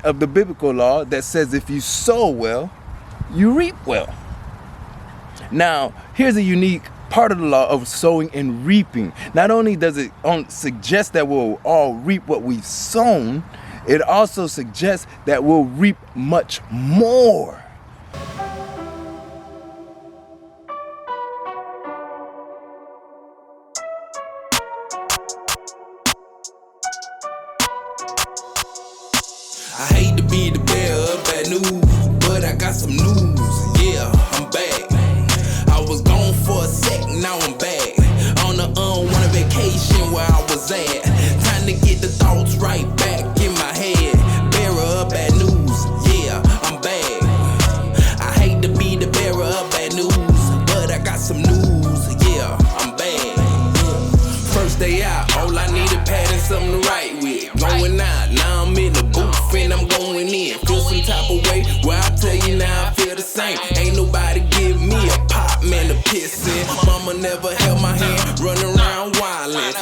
of the biblical law that says if you sow well, you reap well. Now, here's a unique part of the law of sowing and reaping. Not only does it suggest that we'll all reap what we've sown, it also suggests that we'll reap much more. I hate to be the bearer of bad news, but I got some news. Yeah, I'm back. I was gone for a sec, now I'm back. On a unwanted vacation where I was at. Time to get the thoughts right back in my head. Bearer of bad news, yeah, I'm back. I hate to be the bearer of bad news, but I got some news. Yeah, I'm back. First day out, all I needed padding, something to write with. Going out, now I'm in the booth and I'm going in. Feel some type of way, well I tell you now I feel the same. Ain't nobody give me a pop, man, to piss in. Mama never held my hand, running around wildin'.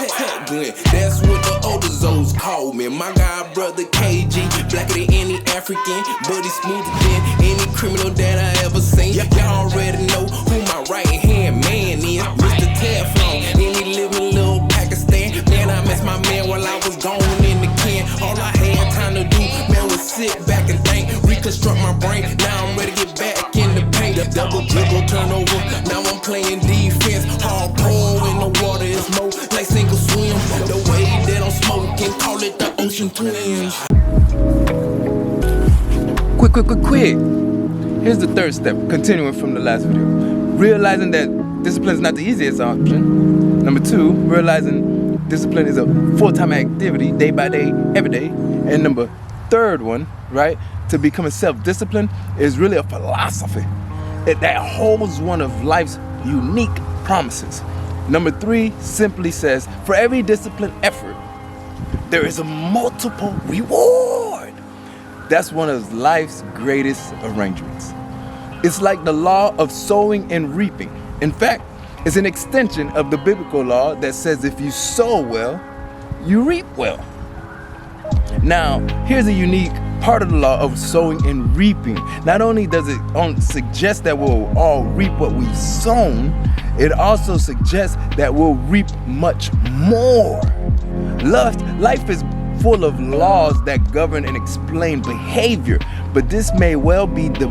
That's what the older Zoes call me. My god brother KG, blacker than any African, but he's smoother than any criminal that I ever seen. Y'all already know who my right hand man is, Mr. Teflon, any living little Pakistan. Man, I missed my man while I was gone in the can. All I had time to do, man, was sit back and think, reconstruct my brain. Now I'm ready to get back in the paint. Double dribble turnover, now I'm playing defense. Hard pull in the water is more like single swim. The way that I'm smoking, call it the ocean twins. Quick. Here's the third step, continuing from the last video. Realizing that discipline is not the easiest option. Number 2, realizing discipline is a full-time activity, day by day, every day. And number 3rd one, right, to becoming self-disciplined is really a philosophy that holds one of life's unique promises. Number 3 simply says, for every disciplined effort, there is a multiple reward. That's one of life's greatest arrangements. It's like the law of sowing and reaping. In fact, it's an extension of the biblical law that says if you sow well, you reap well. Now, here's a unique part of the law of sowing and reaping. Not only does it suggest that we'll all reap what we've sown, it also suggests that we'll reap much more. Life is full of laws that govern and explain behavior, but this may well be the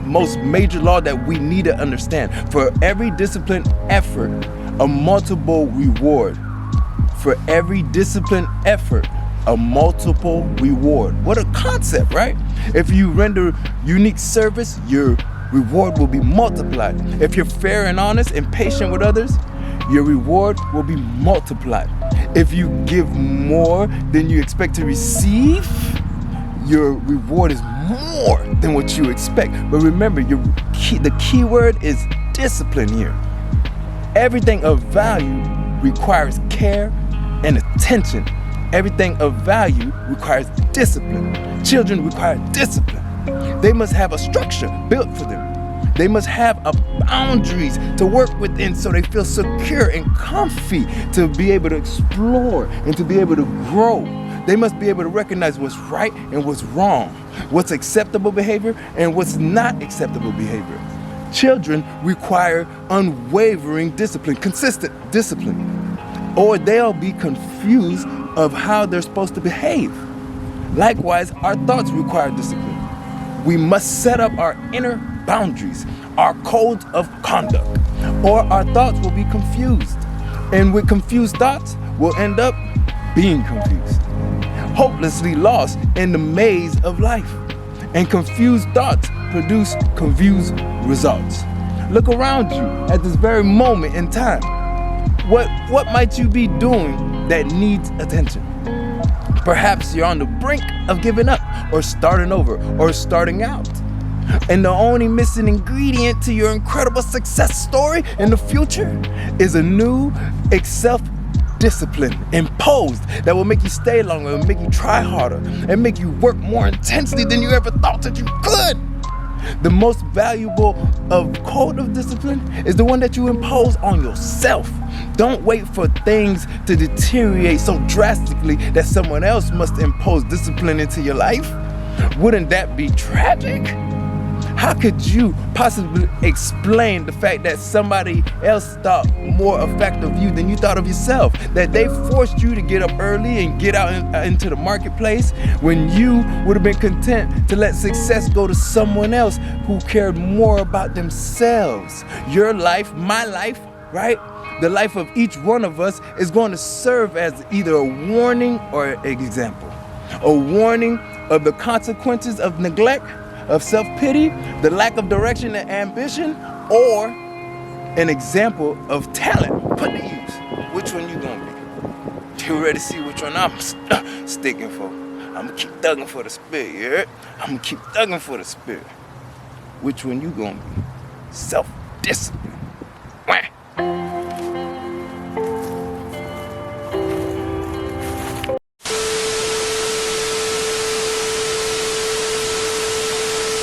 most major law that we need to understand. For every disciplined effort, a multiple reward. For every disciplined effort, a multiple reward. What a concept, right? If you render unique service, your reward will be multiplied. If you're fair and honest and patient with others, your reward will be multiplied. If you give more than you expect to receive, your reward is more than what you expect. But remember, the key word is discipline here. Everything of value requires care and attention. Everything of value requires discipline. Children require discipline. They must have a structure built for them. They must have boundaries to work within so they feel secure and comfy to be able to explore and to be able to grow. They must be able to recognize what's right and what's wrong, what's acceptable behavior and what's not acceptable behavior. Children require unwavering discipline, consistent discipline, or they'll be confused of how they're supposed to behave. Likewise, our thoughts require discipline. We must set up our inner boundaries, our codes of conduct, or our thoughts will be confused. And with confused thoughts, we'll end up being confused, hopelessly lost in the maze of life. And confused thoughts produce confused results. Look around you at this very moment in time. What might you be doing that needs attention? Perhaps you're on the brink of giving up or starting over or starting out. And the only missing ingredient to your incredible success story in the future is a new self-discipline imposed that will make you stay longer, and make you try harder, and make you work more intensely than you ever thought that you could. The most valuable of code of discipline is the one that you impose on yourself. Don't wait for things to deteriorate so drastically that someone else must impose discipline into your life. Wouldn't that be tragic? How could you possibly explain the fact that somebody else thought more effective of you than you thought of yourself? That they forced you to get up early and get out into the marketplace when you would have been content to let success go to someone else who cared more about themselves. Your life, my life, right? The life of each one of us is going to serve as either a warning or an example. A warning of the consequences of neglect, of self-pity, the lack of direction and ambition, or an example of talent put to use. Which one you gonna be? You ready to see which one I'm sticking for? I'm gonna keep thugging for the spirit, you heard? I'm gonna keep thugging for the spirit. Which one you gonna be? Self-discipline. Wah.